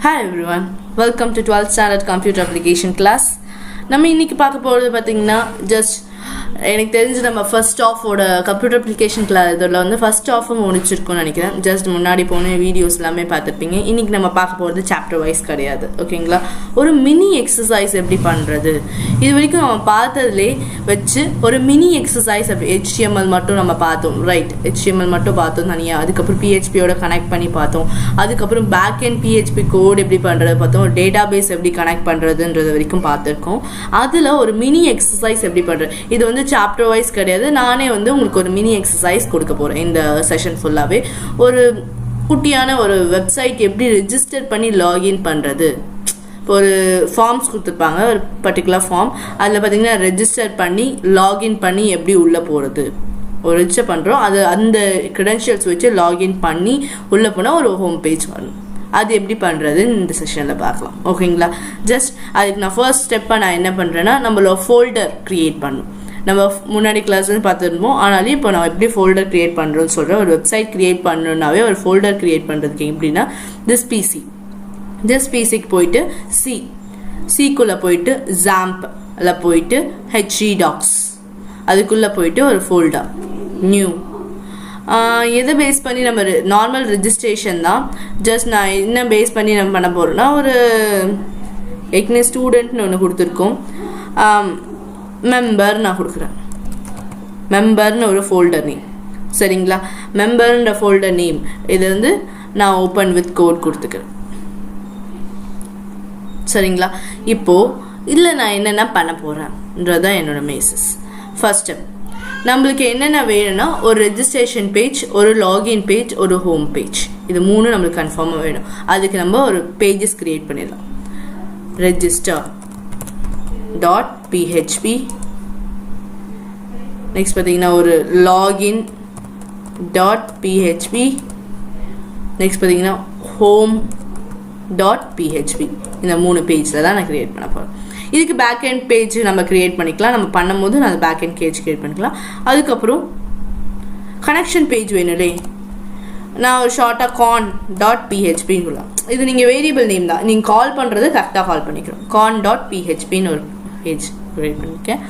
Hi everyone, welcome to 12th standard computer application class. நம்ம இன்னைக்கு பார்க்க போறது பாத்தீங்கன்னா just எனக்கு தெரிஞ்சு நம்ம ஃபர்ஸ்ட் ஆஃப் ஓட கம்ப்யூட்டர் அப்ளிகேஷன் கிளாஸ் இதெல்லாம் வந்து ஃபர்ஸ்ட் ஆஃப் முடிச்சிருக்கோம்னு நினைக்கிறேன். ஜஸ்ட் முன்னாடி போன வீடியோஸ் எல்லாமே பார்த்துருப்பீங்க. இன்னைக்கு நம்ம பார்க்க போகிறது சாப்டர் வைஸ் கிடையாது, ஓகேங்களா? ஒரு மினி எக்ஸசைஸ் எப்படி பண்ணுறது, இது வரைக்கும் நம்ம பார்த்ததுலே வச்சு ஒரு மினி எக்ஸசைஸ் அப்படி HTML மட்டும் நம்ம பார்த்தோம், ரைட்? HTML மட்டும் பார்த்தோம் தனியாக. அதுக்கப்புறம் PHPயோட கனெக்ட் பண்ணி பார்த்தோம். அதுக்கப்புறம் பேக் அண்ட் PHP கோட் எப்படி பண்ணுறது பார்த்தோம். டேட்டா பேஸ் எப்படி கனெக்ட் பண்ணுறதுன்றது வரைக்கும் பார்த்துருக்கோம். அதில் ஒரு மினி எக்ஸசைஸ் எப்படி பண்ணுறது, இது வந்து சாப்டர் வைஸ் கிடையாது. நானே வந்து உங்களுக்கு ஒரு மினி எக்ஸசைஸ் கொடுக்க போகிறேன் இந்த செஷன் ஃபுல்லாகவே. ஒரு குட்டியான ஒரு வெப்சைட் எப்படி ரெஜிஸ்டர் பண்ணி லாகின் பண்ணுறது. இப்போ ஒரு ஃபார்ம்ஸ் கொடுத்துருப்பாங்க, ஒரு பர்டிகுலர் ஃபார்ம். அதில் பார்த்தீங்கன்னா ரெஜிஸ்டர் பண்ணி லாகின் பண்ணி எப்படி உள்ளே போகிறது. ஒரு ரெஜிஸ்டர் பண்ணுறோம், அது அந்த க்ரெடென்ஷியல்ஸ் வச்சு லாகின் பண்ணி உள்ளே போனால் ஒரு ஹோம் பேஜ் வரும். அது எப்படி பண்ணுறதுன்னு இந்த செஷனில் பார்க்கலாம், ஓகேங்களா? ஜஸ்ட் அதுக்கு நான் ஃபர்ஸ்ட் ஸ்டெப்பாக நான் என்ன பண்ணுறேன்னா, நம்மளோட ஃபோல்டர் க்ரியேட் பண்ணணும். நம்ம முன்னாடி கிளாஸ் வந்து பார்த்துருப்போம், ஆனாலும் இப்போ நான் எப்படி ஃபோல்டர் க்ரியேட் பண்ணுறோன்னு சொல்கிறேன். ஒரு வெப்சைட் க்ரியேட் பண்ணணுன்னாவே ஒரு ஃபோல்டர் க்ரியேட் பண்ணுறதுக்கு எப்படின்னா, திஸ் பிசிக்கு போயிட்டு சிக்குள்ளே போயிட்டு XAMPP போயிட்டு HEDocs அதுக்குள்ளே போயிட்டு ஒரு ஃபோல்டர் நியூ. எதை பேஸ் பண்ணி நம்ம நார்மல் ரெஜிஸ்ட்ரேஷன் தான். ஜஸ்ட் நான் என்ன பேஸ் பண்ணி நம்ம பண்ண போகிறோன்னா, ஒரு ஏற்கனவே ஸ்டூடெண்ட்னு ஒன்று கொடுத்துருக்கோம், மெம்பர் நான் கொடுக்குறேன். மெம்பர்னு ஒரு ஃபோல்டர் நேம், சரிங்களா? மெம்பர்ன்ற ஃபோல்டர் நேம் இது வந்து நான் ஓப்பன் வித் கோட் கொடுத்துக்கிறேன், சரிங்களா? இப்போது இதில் நான் என்னென்ன பண்ண போகிறேன்றதான் என்னோட மேசஸ். ஃபர்ஸ்ட் ஸ்டெப், நம்மளுக்கு என்னென்ன வேணும்னா, ஒரு ரெஜிஸ்ட்ரேஷன் பேஜ், ஒரு லாகின் பேஜ், ஒரு ஹோம் பேஜ். இது மூணு நம்மளுக்கு கன்ஃபார்மாக வேணும். அதுக்கு நம்ம ஒரு பேஜஸ் கிரியேட் பண்ணிடலாம். register.php, நெக்ஸ்ட் பார்த்தீங்கன்னா ஒரு login.php, நெக்ஸ்ட் பார்த்தீங்கன்னா home.php. இந்த மூணு பேஜில் தான் நான் கிரியேட் பண்ண போகிறேன். இதுக்கு பேக் அண்ட் பேஜ் நம்ம கிரியேட் பண்ணிக்கலாம். நம்ம பண்ணும்போது நான் பேக் அண்ட் பேஜ் கிரியேட் பண்ணிக்கலாம். அதுக்கப்புறம் கனெக்ஷன் பேஜ் வேணும்லே, நான் ஒரு ஷார்ட்டாக con.phpன்னு. இது நீங்கள் வேரியபிள் நேம் தான், நீங்கள் கால் பண்ணுறது கரெக்டாக கால் பண்ணிக்கிறோம். con.phpன்னு ஒரு பேஜ் கிரியேட் பண்ணியிருக்கேன்.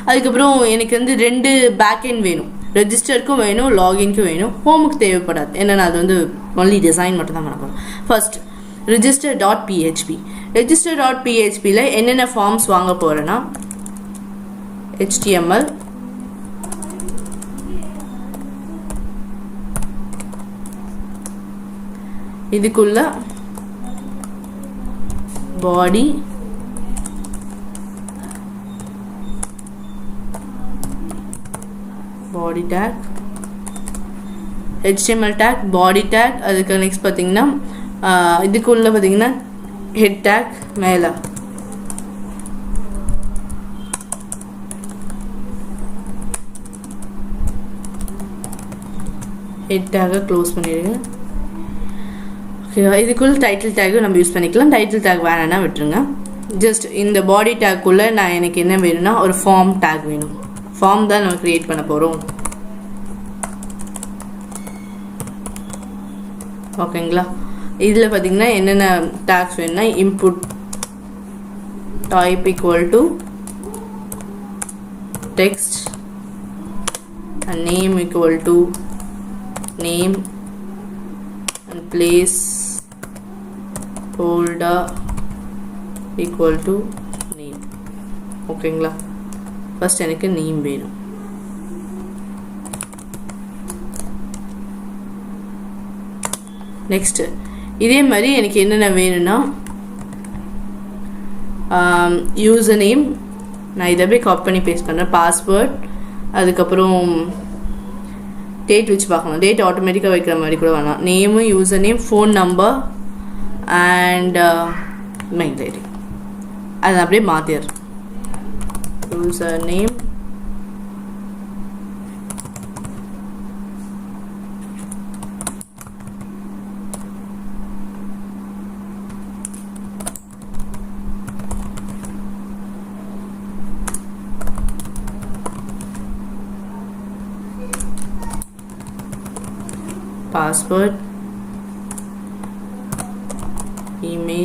அதுக்கப்புறம் எனக்கு வந்து 2 பேக் எண்ட் வேணும், ரெஜிஸ்டருக்கும் வேணும், லாகின்க்கும் வேணும். ஹோமுக்கு தேவைப்படாது, ஏன்னா அது வந்து ஒன்லி டிசைன் மட்டும் தான் பண்ண போகிறோம். First register.php. register.phpல என்னென்ன ஃபார்ம்ஸ் வாங்க போகிறேன்னா, HTML, இதுக்குள்ள பாடி, டேக், HTML டேக், பாடி டேக். அதுக்கு நெக்ஸ்ட் பார்த்தீங்கன்னா இதுக்குள்ள பார்த்தீங்கன்னா ஹெட் டேக், மேலே ஹெட் டேக்கை க்ளோஸ் பண்ணிடுங்க. ஓகேவா? இதுக்குள்ள டைட்டில் டேக்கும் நம்ம யூஸ் பண்ணிக்கலாம். டைட்டில் டேக் வேணான்னா விட்டுருங்க. ஜஸ்ட் இந்த பாடி டேக்குள்ளே நான் எனக்கு என்ன வேணும்னா, ஒரு ஃபார்ம் டேக் வேணும். ஃபார்ம் தான் நம்ம க்ரியேட் பண்ண போகிறோம், ஓகேங்களா? இதில் பார்த்தீங்கன்னா என்னென்ன டேக்ஸ் வேணும்னா, input type equal to text and name equal to name and place folder equal to name, ஓகேங்களா? ஃபர்ஸ்ட் எனக்கு நேம் வேணும். நெக்ஸ்ட் இதே மாதிரி எனக்கு என்னென்ன வேணும்னா, யூசர் நேம், நான் இதை அப்படியே காப்பி பண்ணி பேஸ்ட் பண்ணுறேன். பாஸ்வேர்ட், அதுக்கப்புறம் டேட் வச்சு பார்க்கணும். டேட் ஆட்டோமேட்டிக்காக வைக்கிற மாதிரி கூட வேணாம். Name, user name, phone number and mail ID. அதை அப்படியே மாற்றிடுறேன். User name, password, email,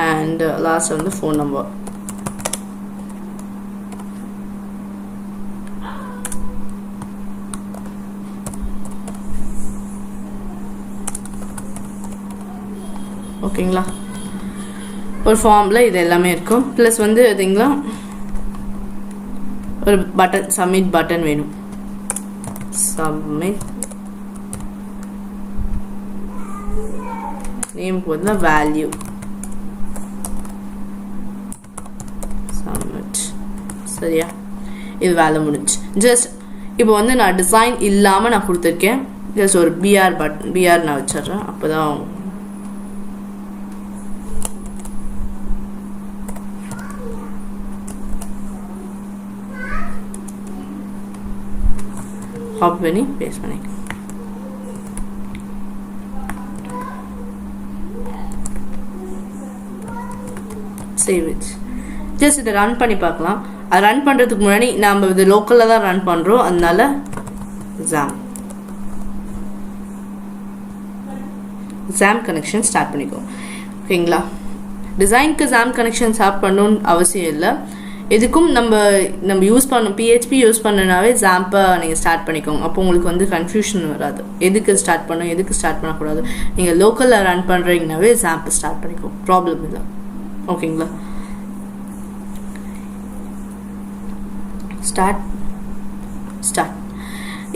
and last வந்து phone number. ஓகேங்களா? ஒரு ஃபார்மில் இது எல்லாமே இருக்கும். ப்ளஸ் வந்து இதுங்களா ஒரு பட்டன், சப்மிட் பட்டன் வேணும். சப்மிட் நேம் போதுனா வேல்யூ சப்மிட். சரியா? இது வேலை முடிஞ்சு. ஜஸ்ட் இப்போ வந்து நான் டிசைன் இல்லாமல் நான் கொடுத்துருக்கேன். ஜஸ்ட் ஒரு பிஆர் நான் வச்சிட்றேன். அப்போ தான் காப்பி பண்ணி பேஸ்ட் பண்ணி சேவ் இட். ஜஸ்ட் இதை ரன் பண்ணி பார்க்கலாம். அது ரன் பண்ணுறதுக்கு முன்னாடி நம்ம இது லோக்கலில் தான் ரன் பண்ணுறோம், அதனால ஜாம் கனெக்ஷன் ஸ்டார்ட் பண்ணிக்கோ. ஓகேங்களா? டிசைனுக்கு ஜாம் கனெக்ஷன் ஸ்டார்ட் பண்ணணும்னு அவசியம் இல்லை. இதுக்கும் நம்ம யூஸ் பண்ணணும், PHP யூஸ் பண்ணனாவே ஜாம்பை நீங்கள் ஸ்டார்ட் பண்ணிக்கோங்க. அப்போ உங்களுக்கு வந்து கன்ஃபியூஷன் வராது, எதுக்கு ஸ்டார்ட் பண்ணணும் எதுக்கு ஸ்டார்ட் பண்ணக்கூடாது. நீங்கள் லோக்கலில் ரன் பண்ணுறீங்கனாவே ஜாம்பை ஸ்டார்ட் பண்ணிக்கோங்க, ப்ராப்ளம் இல்லை. ஓகேங்களா? ஸ்டார்ட்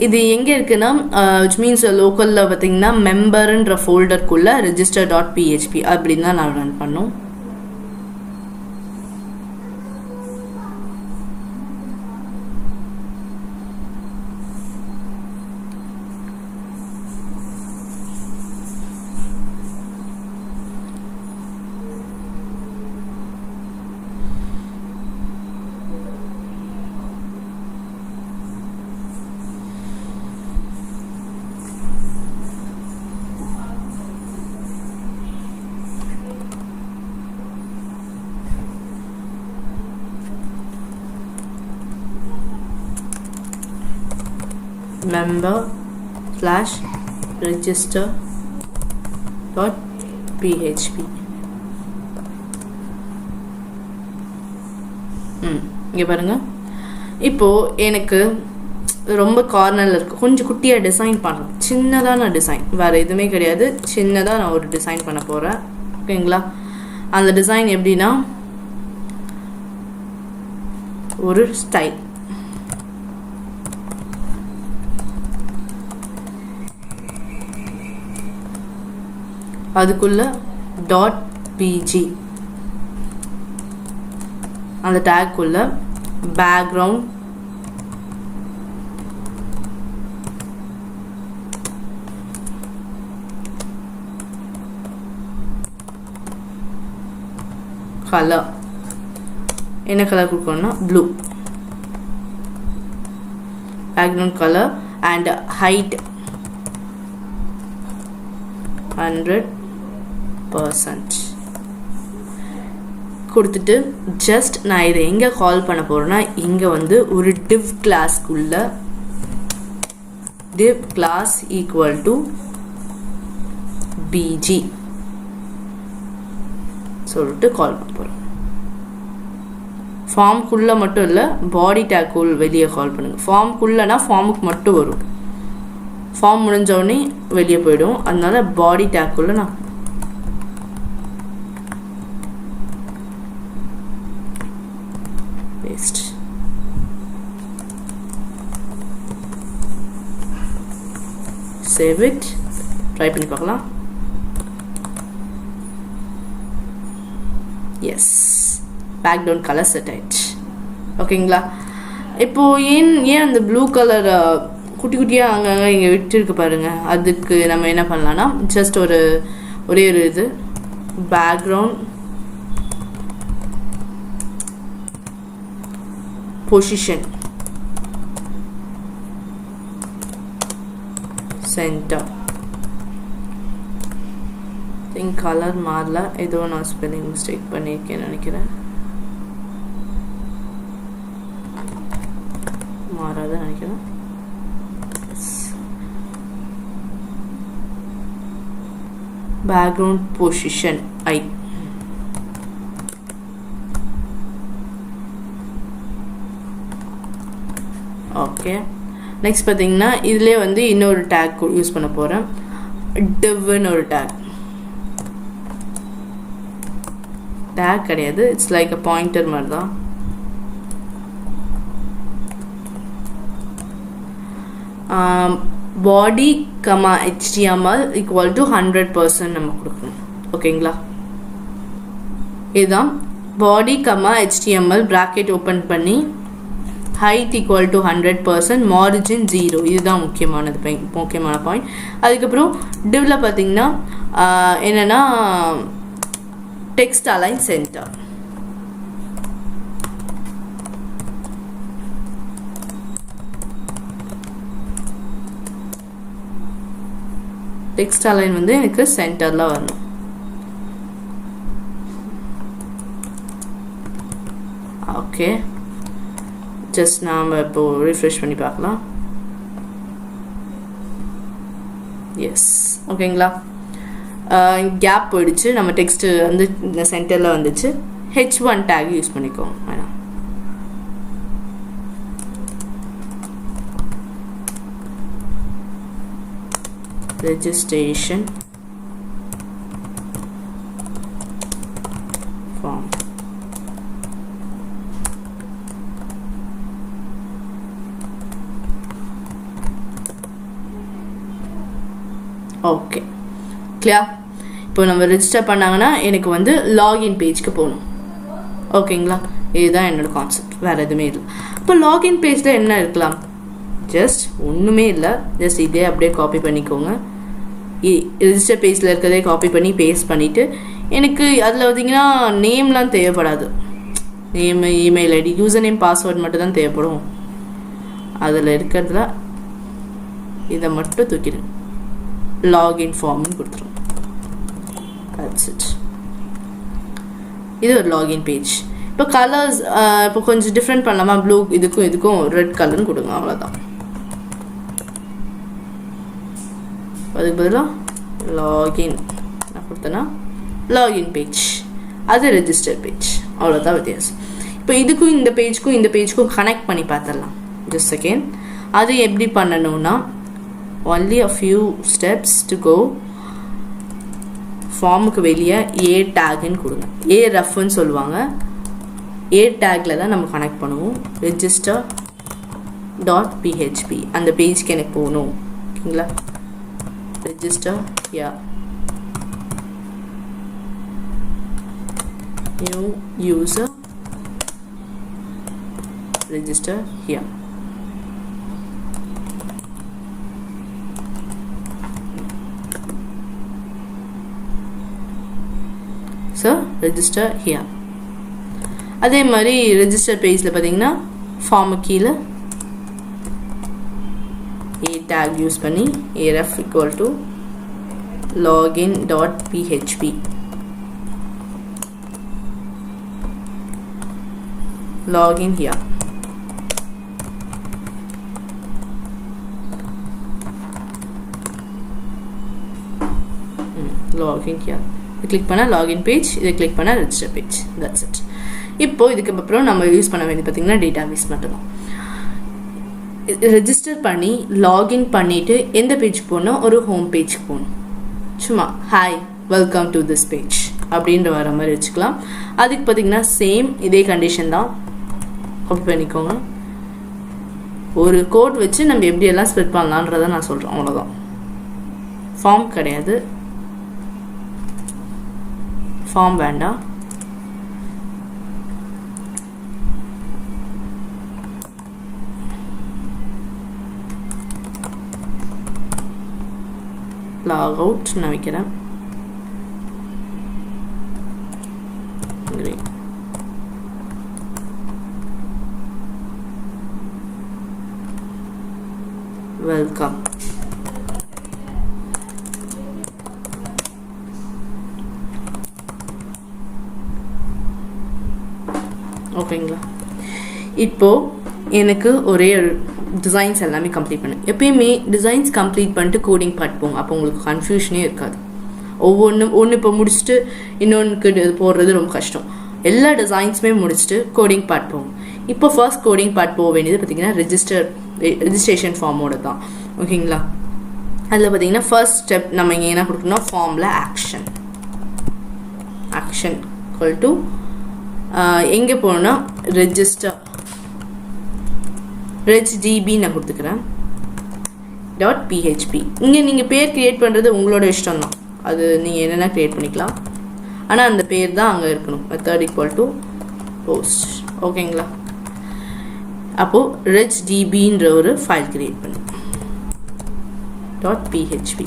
இது எங்கே இருக்குன்னா, விச் மீன்ஸ் லோக்கலில் பார்த்தீங்கன்னா மெம்பர்ன்ற ஃபோல்டருக்குள்ளே register.php அப்படின்னு தான் நான் ரன் பண்ணோம். member/register.php. இங்கே பாருங்க. இப்போது எனக்கு ரொம்ப கார்னரில் இருக்குது, கொஞ்சம் குட்டியாக டிசைன் பண்ணுறேன். சின்னதாக நான் டிசைன், வேறு எதுவுமே கிடையாது, சின்னதாக நான் ஒரு டிசைன் பண்ண போகிறேன். ஓகேங்களா? அந்த டிசைன் எப்படின்னா ஒரு ஸ்டைல். அதுக்குள்ள .pg அந்த டேக்குள்ள பேக்ரவுண்ட் கலர் என்ன கலர் கொடுக்கணும்னா blue background colour and height 100% கொடுத்துட்டு ஜஸ்ட் நான் இதை எங்கே கால் பண்ண போகிறேன்னா, இங்கே வந்து ஒரு div கிளாஸ்க்குள்ள div class equal to bg சொல்லிட்டு கால் பண்ண போகிறோம். ஃபார்முக்குள்ளே மட்டும் இல்லை, பாடி டேக்குள் வெளியே கால் பண்ணுங்கள். ஃபார்முக்குள்ளனா ஃபார்முக்கு மட்டும் வரும், ஃபார்ம் முடிஞ்சோடனே வெளியே போயிடும். அதனால பாடி டேக்குள்ள நான் பேஸ்ட் சேவ் இட், ட்ரை பண்ணி பார்க்கலாம். எஸ், பேக்ரவுண்ட் கலர் செட் ஆயிடுச்சு. ஓகேங்களா? இப்போது ஏன் அந்த ப்ளூ கலர் குட்டி குட்டியாக அங்கங்கே இங்கே விட்டுருக்கு பாருங்கள். அதுக்கு நம்ம என்ன பண்ணலான்னா, ஜஸ்ட் ஒரே ஒரு இது background position centre think colour மாறல, ஏதோ நான் ஸ்பெல்லிங் மிஸ்டேக் பண்ணியிருக்கேன்னு நினைக்கிறேன். மாறாத நினைக்கிறேன். Background position okay. நெக்ஸ்ட் பார்த்தீங்கன்னா இதிலே வந்து இன்னொரு டேக் யூஸ் பண்ண போகிறேன். divன்னு ஒரு டேக் கிடையாது, இட்ஸ் லைக் அ பாயிண்டர் மாதிரி தான். Body comma HTML equal to 100% நம்ம கொடுக்கணும். ஓகேங்களா, இதுதான் body comma HTML bracket open பண்ணி ஹைட் ஈக்குவல் டு 100%, மார்ஜின் 0. இதுதான் முக்கியமான பாயிண்ட். அதுக்கப்புறம் டிவ்ல பார்த்தீங்கன்னா என்னென்னா text align centre. Text align வந்து எனக்கு சென்டரில் வரணும். ஓகே, ஜஸ்ட் நாம் இப்போ ரிஃப்ரெஷ் பண்ணி பார்க்கலாம். எஸ், ஓகேங்களா. கேப் போயிடுச்சு, நம்ம டெக்ஸ்ட் வந்து இந்த சென்டரில் வந்துச்சு. H1 டேக் யூஸ் பண்ணிக்கோங்க வேணாம். registration form. Okay, clear. இப்போ நம்ம ரெஜிஸ்டர் பண்ணாங்கன்னா எனக்கு வந்து லாகின் பேஜ்க்கு போகணும். ஓகேங்களா, இதுதான் என்னோட கான்செப்ட், வேறு எதுவுமே இல்லை. இப்போ லாகின் பேஜில் என்ன இருக்கலாம்? ஜஸ்ட் ஒன்றுமே இல்லை, ஜஸ்ட் இதே அப்படியே காப்பி பண்ணிக்கோங்க. ரெஜிஸ்டர் பேஜில் இருக்கிறதே காப்பி பண்ணி பேஸ்ட் பண்ணிவிட்டு, எனக்கு அதில் பார்த்தீங்கன்னா நேம்லாம் தேவைப்படாது. Name, email ID, user name, password மட்டும் தான் தேவைப்படும். அதில் இருக்கிறதுல இதை மட்டும் தூக்கிடுங்க, லாகின் ஃபார்ம்னு கொடுத்துருங்க. That's it. இது ஒரு லாகின் பேஜ். இப்போ கலர்ஸ் இப்போ கொஞ்சம் டிஃப்ரெண்ட் பண்ணலாமா? ப்ளூ, இதுக்கும் ரெட் கலர்னு கொடுங்க, அவ்வளோதான். அதுக்கு பதிலாக லாகின் நான் கொடுத்தேன்னா லாகின் பேஜ், அது ரெஜிஸ்டர் பேஜ், அவ்வளோதான் வித்தியாசம். இப்போ இதுக்கும் இந்த பேஜ்க்கும் கனெக்ட் பண்ணி பார்த்துடலாம். Just second. அது எப்படி பண்ணணும்னா only a few steps to go. ஃபார்முக்கு வெளியே ஏ டேக்னு கொடுங்க. ஏ ரஃப்னு சொல்லுவாங்க. ஏ டேக்கில் தான் நம்ம கனெக்ட் பண்ணுவோம். register.php அந்த பேஜ்க்கு எனக்கு போகணும். ஓகேங்களா, register here, new user, register here. So register here. அதே மாதிரி ரெஜிஸ்டர் பேஜில் பார்த்தீங்கன்னா ஃபார்மு கீழே ஏ டேக் யூஸ் பண்ணி aref equal to login.php. login here. login here. இது கிளிக் பண்ணால் லாகின் பேஜ், இதை கிளிக் பண்ணால் ரெஜிஸ்டர் பேஜ். That's it. இப்போ இதுக்கு அப்புறம் நம்ம யூஸ் பண்ண வேண்டியது பார்த்தீங்கன்னா டேட்டாபேஸ் மட்டும்தான். ரெஜிஸ்டர் பண்ணி லாகின் பண்ணிவிட்டு எந்த பேஜுக்கு போகணும்? ஒரு ஹோம் பேஜுக்கு போகணும். சும்மா hi welcome to this page அப்படின்ற வர மாதிரி வச்சுக்கலாம். அதுக்கு பார்த்தீங்கன்னா சேம் இதே கண்டிஷன் தான், காப்பி பண்ணிக்கோங்க. ஒரு கோட் வச்சு நம்ம எப்படியெல்லாம் ஸ்ப்ரெட் பண்ணலான்றதை நான் சொல்கிறேன், அவ்வளோதான். ஃபார்ம் கிடையாது, ஃபார்ம் வேண்டாம். லாக் அவுட் நான் வைக்கிறேன். கிரேட். வெல்கம். ஓகேங்களா, இப்போது எனக்கு ஒரே டிசைன்ஸ் எல்லாமே கம்ப்ளீட் பண்ணு. எப்பயுமே டிசைன்ஸ் கம்ப்ளீட் பண்ணிட்டு கோடிங் பார்ட் போங்க, அப்போ உங்களுக்கு கன்ஃபியூஷனே இருக்காது. ஒன்று இப்போ முடிச்சுட்டு இன்னொன்றுக்கு இது போடுறது ரொம்ப கஷ்டம். எல்லா டிசைன்ஸுமே முடிச்சுட்டு கோடிங் பார்ட் போகும். இப்போ ஃபர்ஸ்ட் கோடிங் பார்ட் போக வேண்டியது பார்த்தீங்கன்னா ரெஜிஸ்ட்ரேஷன் ஃபார்மோட தான். ஓகேங்களா? அதில் பார்த்தீங்கன்னா ஃபர்ஸ்ட் ஸ்டெப் நம்ம இங்கே என்ன கொடுக்கணும், ஃபார்மில் ஆக்ஷன் ஈக்குவல் டு எங்கே போகணுன்னா ரெஜிஸ்டர் regdb நான் கொடுத்துக்கிறேன் .php. இங்கே நீங்கள் பேர் க்ரியேட் பண்ணுறது உங்களோட இஷ்டம் தான், அது நீங்கள் என்னென்ன க்ரியேட் பண்ணிக்கலாம். ஆனால் அந்த பேர் தான் அங்கே இருக்கணும். Method equal to post. ஓகேங்களா? அப்போது regdbன்ற ஒரு ஃபைல் க்ரியேட் பண்ணு .php.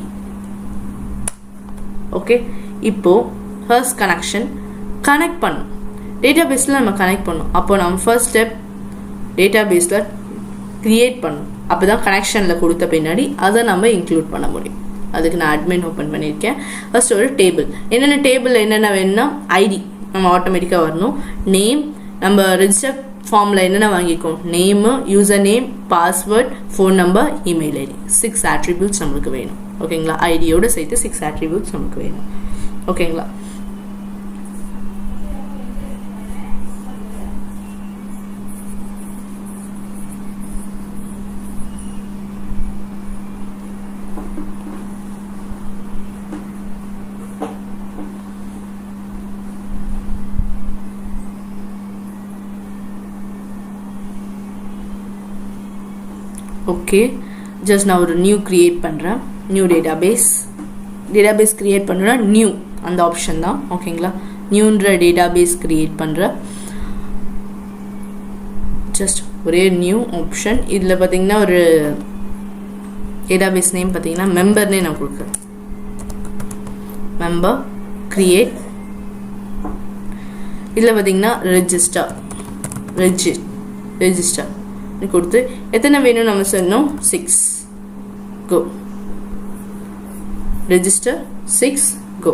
ஓகே, இப்போது ஃபர்ஸ்ட் கனெக்ட் பண்ணும். டேட்டாபேஸில் நம்ம கனெக்ட் பண்ணணும். அப்போ நம்ம ஃபர்ஸ்ட் ஸ்டெப் டேட்டாபேஸில் க்ரியேட் பண்ணணும். அப்போ தான் கனெக்ஷனில் கொடுத்த பின்னாடி அதை நம்ம இன்க்ளூட் பண்ண முடியும். அதுக்கு நான் அட்மின் ஓப்பன் பண்ணியிருக்கேன். ஃபர்ஸ்ட் ஒரு டேபிள், என்னென்ன டேபிள் என்னென்ன வேணும்னா ஐடி நம்ம ஆட்டோமேட்டிக்காக வரணும். நேம் நம்ம ரெஜிஸ்டர் ஃபார்மில் என்னென்ன வாங்கிக்கோம், name, user name, password, phone number, email ID, 6 attributes நம்மளுக்கு வேணும். ஓகேங்களா? ஐடியோடு சேர்த்து 6 ஆட்ரிபியூட்ஸ் நமக்கு வேணும். ஓகேங்களா? ஓகே, ஜஸ்ட் நான் ஒரு நியூ க்ரியேட் பண்ணுறேன். நியூ டேட்டாபேஸ் க்ரியேட் பண்ணுறேன்னா நியூ அந்த ஆப்ஷன் தான். ஓகேங்களா? நியூன்ற டேட்டாபேஸ் க்ரியேட் பண்ணுறேன். ஜஸ்ட் ஒரே நியூ ஆப்ஷன். இதில் பார்த்தீங்கன்னா ஒரு டேட்டாபேஸ் நேம் பார்த்தீங்கன்னா மெம்பர்னே நான் கொடுக்குறேன். Member create. இதில் பார்த்தீங்கன்னா ரெஜிஸ்டர் கொடுத்து எத்தனை வேணும் நம்ம சொன்னோம், 6. கோ ரெஜிஸ்டர் 6 கோ.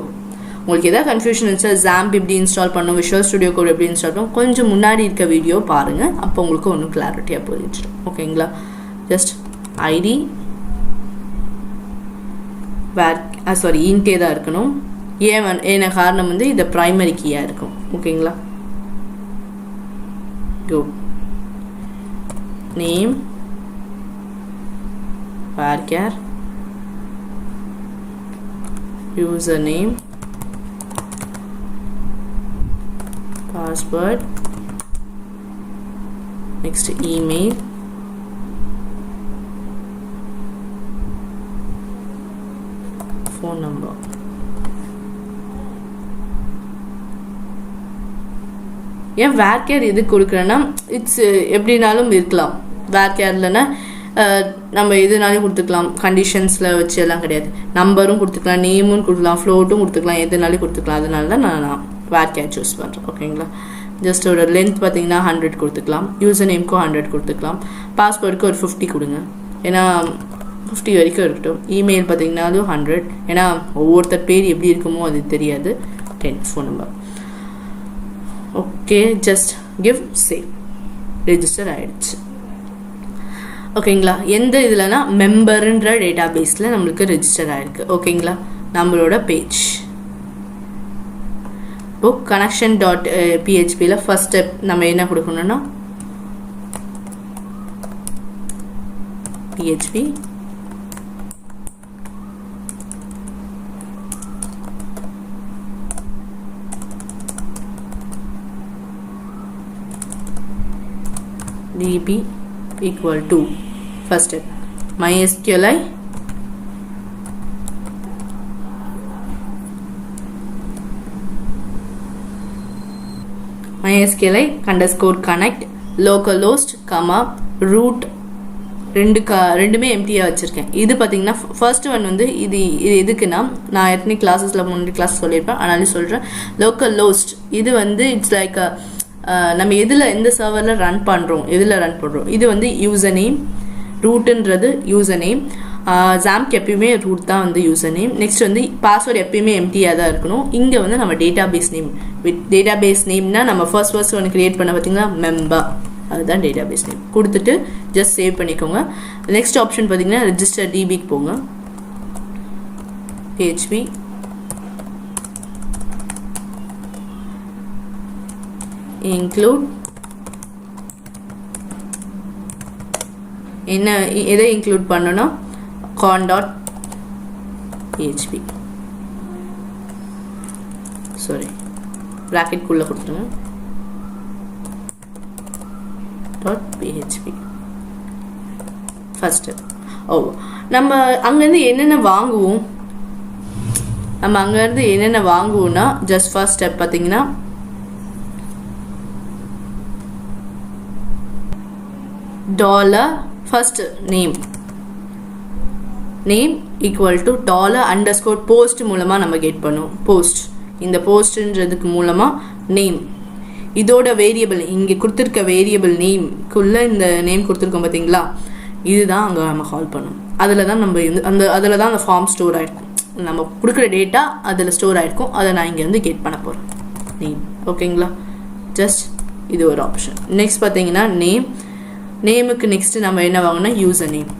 உங்களுக்கு எதாவது கன்ஃபியூஷன் இருந்துச்சா, ஜாம்ப் எப்படி இன்ஸ்டால் பண்ணணும், விஷுவல் ஸ்டுடியோ கோட் எப்படி இன்ஸ்டால் பண்ணணும், கொஞ்சம் முன்னாடி இருக்க வீடியோ பாருங்கள். அப்போ உங்களுக்கு ஒன்றும் கிளாரிட்டியாக போயிடுச்சு. ஓகேங்களா? ஜஸ்ட் ஐடி இன்டே தான் இருக்கணும். ஏன்னா காரணம் வந்து இது ப்ரைமரி கீயாக இருக்கும். ஓகேங்களா? கோ name varchar username password next email phone number. ஏன் வேர்கேர் எது கொடுக்குறேன்னா இட்ஸ் எப்படினாலும் இருக்கலாம். வேர்கேர்லன்னா நம்ம எதுனாலும் கொடுத்துக்கலாம், கண்டிஷன்ஸில் வச்சு எல்லாம் கிடையாது. நம்பரும் கொடுத்துக்கலாம், நேமும் கொடுக்கலாம், ஃப்ளோட்டும் கொடுத்துக்கலாம், எதுனாலும் கொடுத்துக்கலாம். அதனால தான் நான் வேர்கேர் சூஸ் பண்ணுறேன். ஓகேங்களா? ஜஸ்ட் ஒரு லென்த் பார்த்தீங்கன்னா 100 கொடுத்துக்கலாம், யூசர் நேம்க்கும் 100 கொடுத்துக்கலாம், பாஸ்வேர்டுக்கு ஒரு 50 கொடுங்க, ஏன்னா 50 வரைக்கும் இருக்கட்டும். இமெயில் பார்த்தீங்கன்னாலும் 100, ஏன்னா ஒவ்வொருத்தர் பேர் எப்படி இருக்குமோ அது தெரியாது. 10 phone number. Okay, just give save. Register ஆகிடுச்சு. ஓகேங்களா? எந்த இதுலனா மெம்பர்ன்ற டேட்டாபேஸில் நம்மளுக்கு ரெஜிஸ்டர் ஆகிருக்கு. ஓகேங்களா? நம்மளோட பேஜ் இப்போ connection.phpல ஃபர்ஸ்ட் ஸ்டெப் நம்ம என்ன கொடுக்கணும்னா php db equal to first step mysqli underscore connect localhost comma root ரெண்டுமே எம்டியாக வச்சுருக்கேன். இது பார்த்தீங்கன்னா ஃபர்ஸ்ட் ஒன் வந்து இது எதுக்குன்னா நான் எத்தனை கிளாஸஸில் முன்னாடி கிளாஸ் சொல்லியிருப்பேன், அதனால சொல்கிறேன். லோக்கல் ஹோஸ்ட் இது வந்து இட்ஸ் லைக் நம்ம எந்த சர்வரில் ரன் பண்ணுறோம், இது வந்து யூசர் நேம். ரூட்டுன்றது யூசர் நேம். ஜாம்க்கு எப்பயுமே ரூட் தான் வந்து யூசர் நேம். நெக்ஸ்ட் வந்து பாஸ்வேர்டு எப்பயுமே எம்டியாக தான் இருக்கணும். இங்கே வந்து நம்ம டேட்டாபேஸ் நேம் டேட்டாபேஸ் நேம்னா நம்ம ஃபர்ஸ்ட் ஒன்று கிரியேட் பண்ண பார்த்தீங்கன்னா மெம்பர், அதுதான் டேட்டாபேஸ் நேம். கொடுத்துட்டு ஜஸ்ட் சேவ் பண்ணிக்கோங்க. நெக்ஸ்ட் ஆப்ஷன் பார்த்தீங்கன்னா ரெஜிஸ்டர் டிபிக்கு போங்க. PHP என்ன எதை இன்க்ளூட் பண்ணணும்னா con.php சாரி bracket குள்ள கொடுத்துருங்க .php ஃபர்ஸ்ட் நம்ம அங்கேருந்து என்னென்ன வாங்குவோம்னா ஜஸ்ட் ஃபர்ஸ்ட் ஸ்டெப் பார்த்தீங்கன்னா $first name equal to $_post மூலமா நம்ம கெட் பண்ணுவோம் post இந்த postன்றதுக்கு மூலமா நேம் இதோட வேரியபிள் இங்கே கொடுத்துருக்க வேரியபிள் நேம்க்குள்ள இந்த நேம் கொடுத்துருக்கோம் பார்த்தீங்களா இதுதான் அங்கே நம்ம கால் பண்ணணும் அதில் தான் நம்ம அதில் தான் அந்த ஃபார்ம் ஸ்டோர் ஆகிருக்கும் நம்ம கொடுக்குற டேட்டா அதில் ஸ்டோர் ஆகிருக்கும் அதை நான் இங்கே வந்து கெட் பண்ண போகிறேன் நேம் ஓகேங்களா ஜஸ்ட் இது ஒரு ஆப்ஷன் நெக்ஸ்ட் பார்த்தீங்கன்னா நேமுக்கு நெக்ஸ்ட் நம்ம என்ன வாங்கணும்னா யூசர் நேம்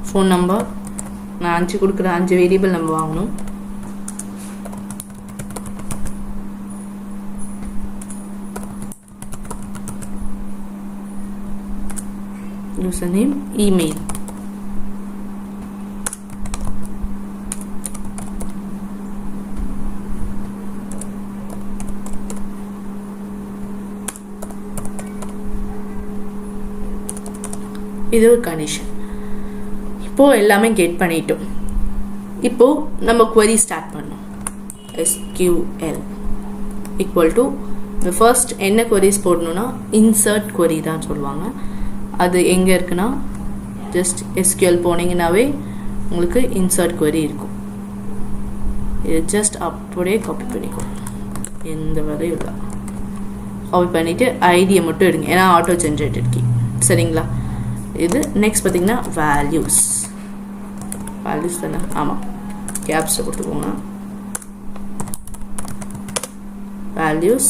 ஃபோன் நம்பர் நான் 5 கொடுக்குற 5 வேரியபிள் நம்ம வாங்கணும் யூசர் நேம் இமெயில் இது ஒரு கண்டிஷன் இப்போது எல்லாமே கெட் பண்ணிட்டோம் இப்போது நம்ம query ஸ்டார்ட் பண்ணோம் SQL ஈக்குவல் டு ஃபர்ஸ்ட் என்ன queries போடணும்னா இன்சர்ட் query தான் சொல்லுவாங்க அது எங்கே இருக்குன்னா ஜஸ்ட் SQL போனீங்கன்னாவே உங்களுக்கு இன்சர்ட் query இருக்கும் இது ஜஸ்ட் அப்படியே காப்பி பண்ணிக்கோ எந்த வேலையும் இல்லை காப்பி பண்ணிவிட்டு ஐடியை மட்டும் எடுங்க ஏன்னா ஆட்டோ ஜென்ரேட்டட் கீ சரிங்களா இது நெக்ஸ்ட் பார்த்தீங்கன்னா வேல்யூஸ் தானே ஆமாம் கேப்ஸை கொடுத்துக்கோங்க வேல்யூஸ்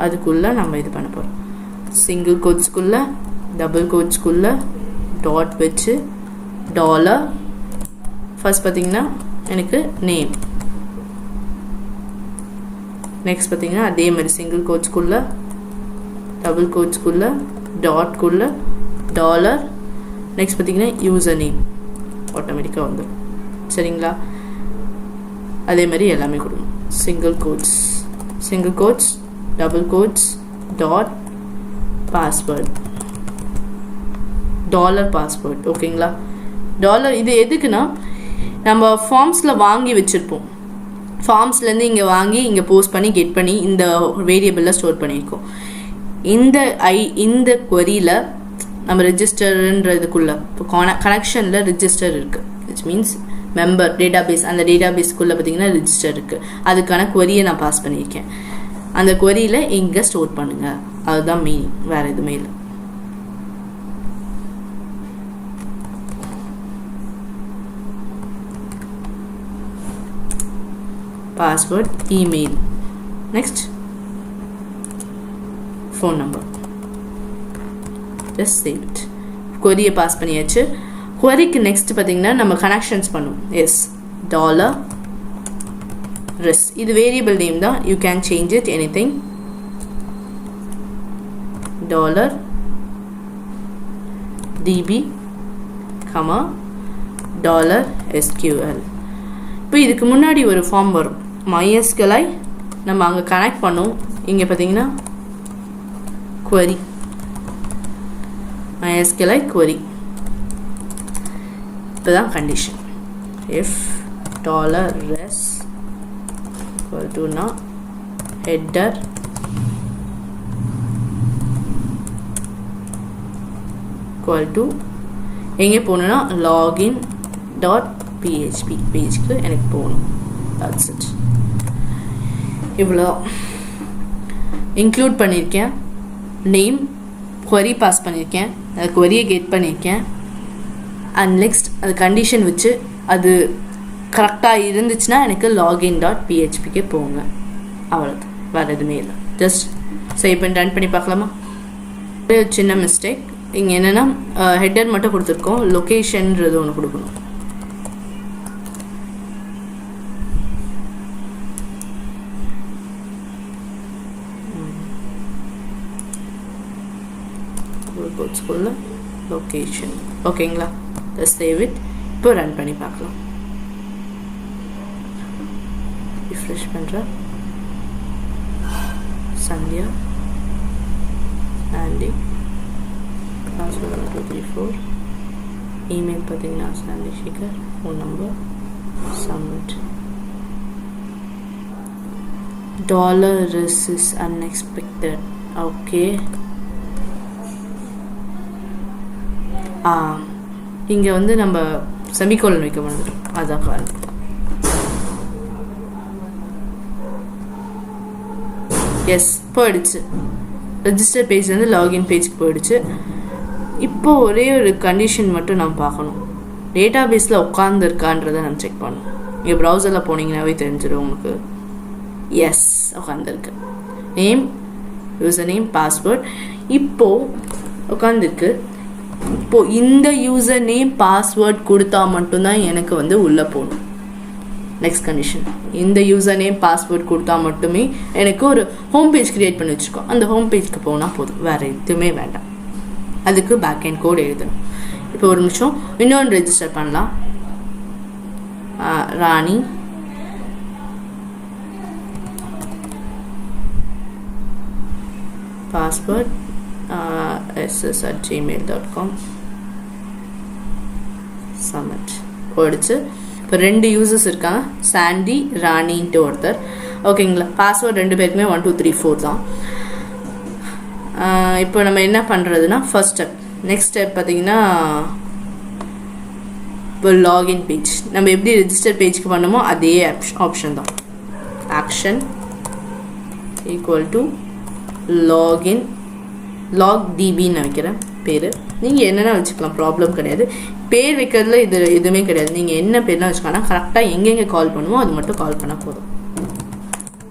அதுக்குள்ளே நம்ம இது பண்ண போகிறோம் சிங்கிள் கோட்ஸ்குள்ளே டபுள் கோட்ஸ்குள்ளே டாட் வச்சு டாலர் ஃபர்ஸ்ட் பார்த்தீங்கன்னா எனக்கு நேம் நெக்ஸ்ட் பார்த்தீங்கன்னா அதே மாதிரி சிங்கிள் கோட்ஸ்குள்ளே டபுள் கோட்ஸ்குள்ளே டாட்குள்ளே டாலர் நெக்ஸ்ட் பார்த்தீங்கன்னா யூசர் நேம் ஆட்டோமேட்டிக்காக வந்துடும் சரிங்களா அதே மாதிரி எல்லாமே கொடுக்கணும் single quotes double quotes dot password dollar password ஓகேங்களா டாலர் இது எதுக்குன்னா நம்ம ஃபார்ம்ஸில் வாங்கி வச்சுருப்போம் ஃபார்ம்ஸ்லேருந்து இங்கே வாங்கி இங்கே போஸ்ட் பண்ணி கெட் பண்ணி இந்த வேரியபிளில் ஸ்டோர் பண்ணியிருக்கோம் இந்த queryல நம்ம ரெஜிஸ்டர்ன்றதுக்குள்ளே இப்போ கனெக்ஷனில் ரெஜிஸ்டர் இருக்குது விச் மீன்ஸ் மெம்பர் டேட்டாபேஸ் அந்த டேட்டாபேஸ்க்குள்ளே பார்த்தீங்கன்னா ரெஜிஸ்டர் இருக்குது அதுக்கான queryயை நான் பாஸ் பண்ணியிருக்கேன் அந்த queryல இங்கே ஸ்டோர் பண்ணுங்கள் அதுதான் மீனிங் வேறு எதுவுமே இல்லை password email next phone number just save it query pass பண்ணியாச்சு queryக்கு நெக்ஸ்ட் பார்த்தீங்கன்னா நம்ம கனெக்ஷன்ஸ் பண்ணுவோம் எஸ் $res இது வேரியபிள் நேம் தான் you can change it anything $db $SQL இப்போ இதுக்கு முன்னாடி ஒரு ஃபார்ம் வரும் MySQL நம்ம அங்கே கனெக்ட் பண்ணோம் இங்கே பார்த்தீங்கன்னா query MySQL query இப்போதான் condition if $res equal to now header equal to எங்கே போகணுன்னா login.php பேஜ்க்கு எனக்கு போகணும் that's it இவ்வளோ இன்க்ளூட் பண்ணியிருக்கேன் நேம் query பாஸ் பண்ணியிருக்கேன் அது queryயை கெட் பண்ணியிருக்கேன் அண்ட் நெக்ஸ்ட் அது கண்டிஷன் வச்சு அது கரெக்டாக இருந்துச்சுன்னா எனக்கு login.phpக்கே போங்க அவ்வளோதான் வேறு எதுவுமே இல்லை ஜஸ்ட் சேவ் பண்ணி ரன் பண்ணி பார்க்கலாமா சின்ன மிஸ்டேக் இங்கே என்னென்னா ஹெட்டர் மட்டும் கொடுத்துருக்கோம், லொக்கேஷன்றது ஒன்று கொடுக்கணும். ஸ்கூலில் லொக்கேஷன் ஓகேங்களா. Save it. இப்போ ரன் பண்ணி பார்க்கலாம். ரிஃப்ரெஷ் பண்ணுறேன். சந்தியா ஆண்டி பாஸ்வேர்ட் 1234 இமெயில் பார்த்தீங்கன்னா Sandy Shekar, phone number, submit. $risk is unexpected. Okay. இங்கே வந்து நம்ம செமிகோலன் வைக்க முடியும், அதான் காரணம். எஸ் போயிடுச்சு. ரெஜிஸ்டர் பேஜ்லேருந்து லாகின் பேஜ்க்கு போயிடுச்சு. இப்போ ஒரே ஒரு கண்டிஷன் மட்டும் நம்ம பார்க்கணும், டேட்டா பேஸில் உட்காந்துருக்கான்றதை நம்ம செக் பண்ணணும். இங்கே ப்ரௌசரில் போனீங்கன்னாவே தெரிஞ்சிடும் உங்களுக்கு. எஸ் உட்காந்துருக்கு. நேம், யூசர் நேம், பாஸ்வேர்ட் இப்போது உட்காந்துருக்கு. இப்போது இந்த யூசர் நேம் பாஸ்வேர்ட் கொடுத்தா மட்டும்தான் எனக்கு வந்து உள்ளே போகணும். நெக்ஸ்ட் கண்டிஷன், இந்த யூசர் நேம் பாஸ்வேர்ட் கொடுத்தா மட்டுமே எனக்கு ஒரு ஹோம் பேஜ் க்ரியேட் பண்ணி வச்சுருக்கோம். அந்த ஹோம் பேஜ்க்கு போனால் போதும், வேறு எதுவுமே வேண்டாம். அதுக்கு பேக் எண்ட் கோட் எழுதணும். இப்போ ஒரு நிமிஷம் இன்னொன்று ரெஜிஸ்டர் பண்ணலாம். ராணி பாஸ்வேர்ட் ss@gmail.com சப்மிட் போயிடுச்சு. இப்போ 2 யூசர்ஸ் இருக்காங்க, சாண்டி ராணின்ட்டு ஒருத்தர். ஓகேங்களா. பாஸ்வேர்ட் 2 பேருக்குமே 1 2 3 4 தான். இப்போ நம்ம என்ன பண்ணுறதுன்னா ஃபர்ஸ்ட் ஸ்டெப். நெக்ஸ்ட் ஸ்டெப் பார்த்தீங்கன்னா இப்போ லாகின் பேஜ் நம்ம எப்படி ரெஜிஸ்டர் பேஜ்க்கு பண்ணமோ அதே ஆப்ஷன் தான். Action equal to login, log டிபின்னு வைக்கிறேன் பேர். நீங்கள் என்னென்ன வச்சுக்கலாம், ப்ராப்ளம் கிடையாது. பேர் வைக்கிறதுல இது எதுவுமே கிடையாது. நீங்கள் என்ன பேர்லாம் வச்சுக்கலாம், கரெக்டாக எங்கெங்கே கால் பண்ணுமோ அது மட்டும் கால் பண்ணால் போதும்.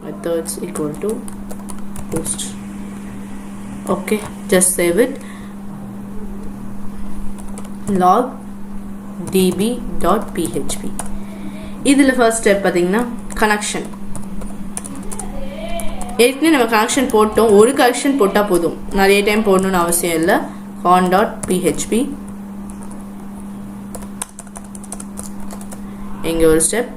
Methods equal to post. Okay, just save it. Log db.php. இதில் ஃபர்ஸ்ட் ஸ்டெப் பார்த்தீங்கன்னா கனெக்ஷன். ஏற்கனவே நம்ம கனெக்ஷன் போட்டோம், ஒரு கனெக்ஷன் போட்டால் போதும், நிறைய டைம் போடணும்னு அவசியம் இல்லை. con.php இங்கே ஒரு ஸ்டெப்.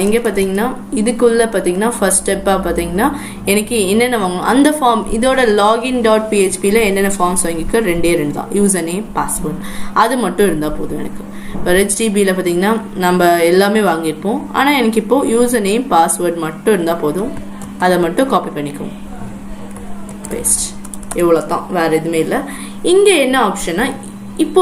இங்கே பார்த்தீங்கன்னா இதுக்குள்ளே பார்த்தீங்கன்னா ஃபர்ஸ்ட் ஸ்டெப்பாக பார்த்தீங்கன்னா எனக்கு என்னென்ன வாங்கணும் அந்த ஃபார்ம். இதோட login.phpயில் என்னென்ன ஃபார்ம்ஸ் வாங்கிக்க 2 தான், யூசர் நேம் பாஸ்வேர்ட், அது மட்டும் இருந்தால் போதும் எனக்கு. இப்போ HTTPயில் பார்த்தீங்கன்னா நம்ம எல்லாமே வாங்கியிருப்போம், ஆனால் எனக்கு இப்போது யூசர் நேம் பாஸ்வேர்ட் மட்டும் இருந்தால் போதும். அதை மட்டும் காப்பி பண்ணிக்குவோம், பேஸ்ட். இவ்வளோ தான், வேறு எதுவுமே இல்லை. இங்கே என்ன ஆப்ஷன்னா இப்போ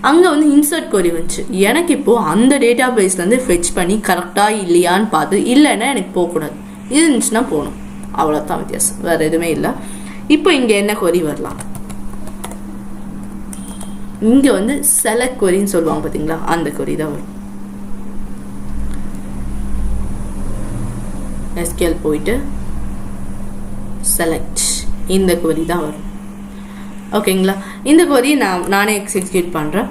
அங்கே வந்து இன்சர்ட் கொரி வந்துச்சு. எனக்கு இப்போது அந்த டேட்டா பேஸ்லேருந்து ஃபெச் பண்ணி கரெக்டாக இல்லையான்னு பார்த்து, இல்லைன்னா எனக்கு போகக்கூடாது, இது இருந்துச்சுன்னா போகணும். அவ்வளோதான் வித்தியாசம், வேறு எதுவுமே இல்லை. இப்போ இங்கே என்ன கொரி வரலாம், இங்கே வந்து செலக்ட் கொரின்னு சொல்லுவாங்க பார்த்தீங்களா, அந்த கொரி தான் வரும். SQL போயிட்டு செலக்ட், இந்த கொரி தான் வரும். ஓகேங்களா. இந்த கொரியை நானே எக்ஸிக்யூட் பண்ணுறேன்.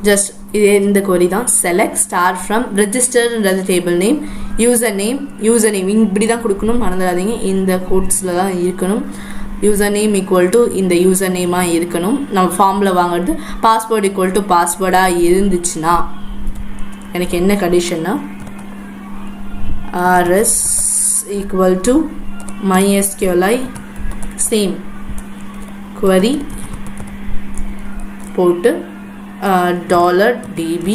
ஜஸ்ட் இது இந்த கொரி தான், செலக்ட் ஸ்டார் ஃப்ரம் ரெஜிஸ்டர்ன்றது டேபிள் நேம், யூசர் நேம் இப்படி தான் கொடுக்கணும், மறந்துடாதீங்க. இந்த கோட்ஸில் தான் இருக்கணும். யூசர் நேம் ஈக்குவல் டு இந்த யூசர் நேமாக இருக்கணும். நம்ம ஃபார்மில் வாங்குறது பாஸ்வேர்டு ஈக்குவல் டு பாஸ்வேர்டாக இருந்துச்சுன்னா எனக்கு என்ன கண்டிஷன்னா rs equal to MySQLi same query போட்டு $db,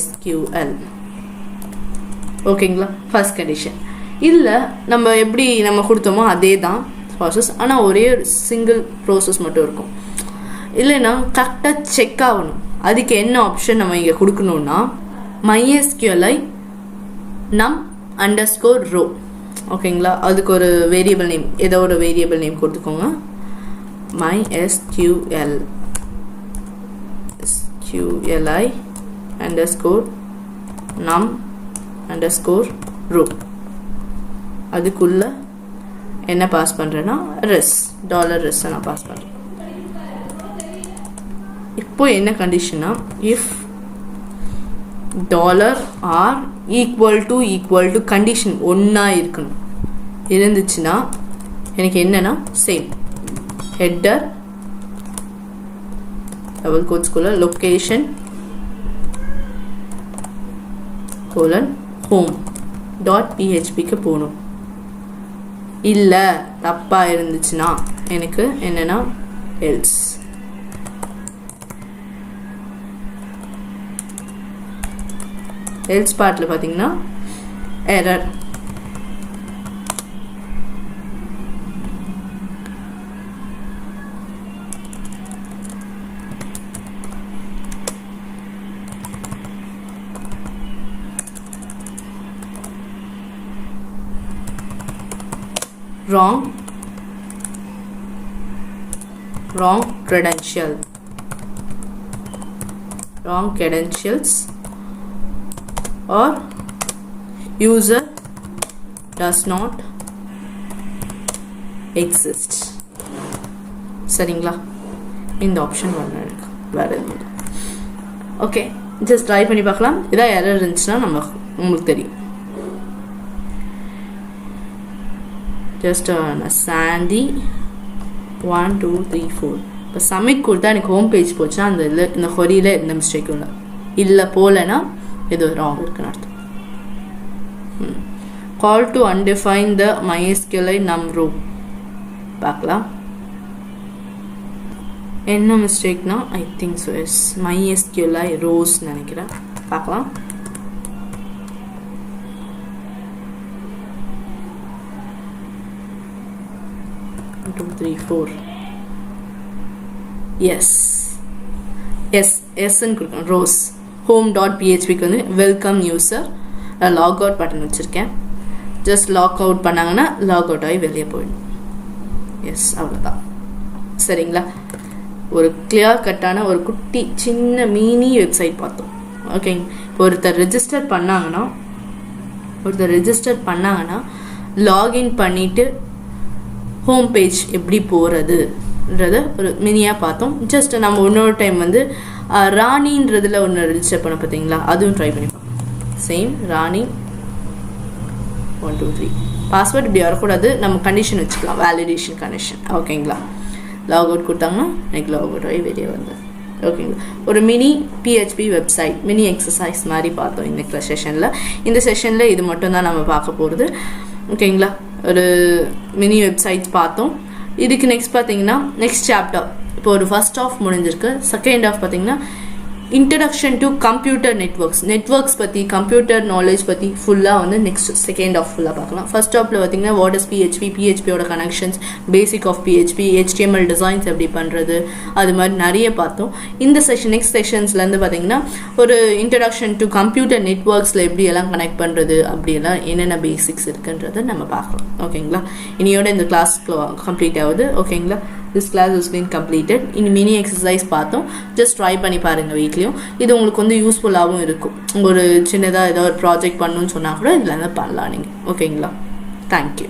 $SQL. ஓகேங்களா. First condition. இதில் நம்ம எப்படி நம்ம கொடுத்தோமோ அதே தான் ப்ராசஸ், ஆனால் ஒரே ஒரு சிங்கிள் ப்ராசஸ் மட்டும் இருக்கும். இல்லைன்னா கரெக்டாக செக் ஆகணும். அதுக்கு என்ன ஆப்ஷன் நம்ம இங்கே கொடுக்கணுன்னா MySQLi num_row. ஓகேங்களா. அதுக்கு ஒரு வேரியபிள் நேம், ஏதோ ஒரு வேரியபிள் நேம் கொடுத்துக்கோங்க. MySQLi_num_row row. அதுக்குள்ள என்ன பாஸ் பண்ணுறேன்னா res $res நான் பாஸ் பண்ணுறேன். இப்போ என்ன கண்டிஷனா, if $r equal to condition ஒன்றா இருக்கணும் இருந்துச்சுன்னா எனக்கு என்னன்னா சேம் ஹெட்டர் டபுள் கோட்ஸ்குள்ள லொக்கேஷன் home.phpக்கு போகணும். இல்லை தப்பாக இருந்துச்சுன்னா எனக்கு என்னன்னா எல்ஸ். எல்ஸ் பார்ட்டில் பார்த்தீங்கன்னா error. wrong credentials or user does not exist. சரிங்களா? இந்த ஆப்ஷன் ஒன்று இருக்கு, வேற எதுவும். ஓகே, ஜஸ்ட் ட்ரை பண்ணி பார்க்கலாம். இதான் எரர் இருந்துச்சுன்னா உங்களுக்கு தெரியும். ஜஸ்ட் சாண்டி 1 2 3 4 இப்போ சப்மிட் கொடுத்தா எனக்கு ஹோம் பேஜ் போச்சுன்னா அந்த இதில் இந்த கொரியில் எந்த மிஸ்டேக்கும் இல்லை போகலன்னா ஏதோ ராங் இருக்குன்னு அர்த்தம். Call to undefine the MySQLi num row பார்க்கலாம். என்ன மிஸ்டேக்னா I think so S MySQLi rows நினைக்கிறேன். பார்க்கலாம். ரோஸ் home.phpக்கு வந்து welcome user log out button வச்சுருக்கேன். ஜஸ்ட் லாக் அவுட் பண்ணாங்கன்னா லாக் அவுட் ஆகி வெளியே போயிடும். எஸ், அவ்வளோதான். சரிங்களா? ஒரு கிளியர் கட்டான ஒரு குட்டி சின்ன மினி வெப்சைட் பார்த்தோம். ஓகேங்க. இப்போ ஒருத்தர் ரெஜிஸ்டர் பண்ணாங்கன்னா லாகின் பண்ணிவிட்டு ஹோம் பேஜ் எப்படி போகிறதுன்றத ஒரு மினியாக பார்த்தோம். ஜஸ்ட் நம்ம இன்னொரு டைம் வந்து ராணின்றதில் ஒன்று ரெஜிஸ்டர் பண்ண பார்த்தீங்களா, அதுவும் ட்ரை பண்ணி பார்ப்போம். சேம் ராணி 1 2 3 பாஸ்வேர்ட் இப்படி வரக்கூடாது, நம்ம கண்டிஷன் வச்சுக்கலாம், வேலிடேஷன் கண்டிஷன். ஓகேங்களா? லாக் அவுட் கொடுத்தாங்கன்னா எனக்கு லாக் அவுட் ஆகி வெளியே வந்தது. ஓகேங்களா? ஒரு mini PHP website mini exercise மாதிரி பார்த்தோம் இந்த செஷனில். இந்த செஷனில் இது மட்டும் தான் நம்ம பார்க்க போகிறது. ஓகேங்களா? ஒரு மினி வெப்சைட்ஸ் பார்த்தோம். இதுக்கு நெக்ஸ்ட் பார்த்தீங்கன்னா நெக்ஸ்ட் சாப்டர் இப்போ ஒரு ஃபர்ஸ்ட் ஆஃப் முடிஞ்சிருக்கு. செகண்ட் ஆஃப் பார்த்தீங்கன்னா இன்ட்ரடக்ஷன் டு கம்ப்யூட்டர் நெட்வொர்க்ஸ் பற்றி கம்ப்யூட்டர் நாலேஜ் பற்றி ஃபுல்லாக வந்து நெக்ஸ்ட் செகண்ட் ஆஃப் ஃபுல்லாக பார்க்கலாம். ஃபர்ஸ்ட் ஆஃபில் பார்த்தீங்கன்னா வாட் இஸ் பிஹெச்பியோட connections, basic of PHP, HTML designs எப்படி பண்ணுறது, அது மாதிரி நிறைய பார்த்தோம். இந்த நெக்ஸ்ட் செஷன்ஸ்லேருந்து பார்த்தீங்கன்னா ஒரு இன்ட்ரடக்ஷன் டு கம்ப்யூட்டர் நெட்வொர்க்ஸில் எப்படி எல்லாம் கனெக்ட் பண்ணுறது, அப்படியெல்லாம் என்னென்ன பேசிக்ஸ் இருக்குன்றதை நம்ம பார்க்கலாம். ஓகேங்களா? இனியோட இந்த கிளாஸ் கம்ப்ளீட் ஆகுது. ஓகேங்களா? This class has been completed. In mini exercise பார்த்தோம். ஜஸ்ட் ட்ரை பண்ணி பாருங்கள் வீட்லேயும். இது உங்களுக்கு வந்து யூஸ்ஃபுல்லாகவும் இருக்கும். ஒரு சின்னதாக ஏதாவது ஒரு ப்ராஜெக்ட் பண்ணணும்னு சொன்னால் கூட இதில் பண்ணலாம் நீங்கள். ஓகேங்களா? தேங்க்யூ.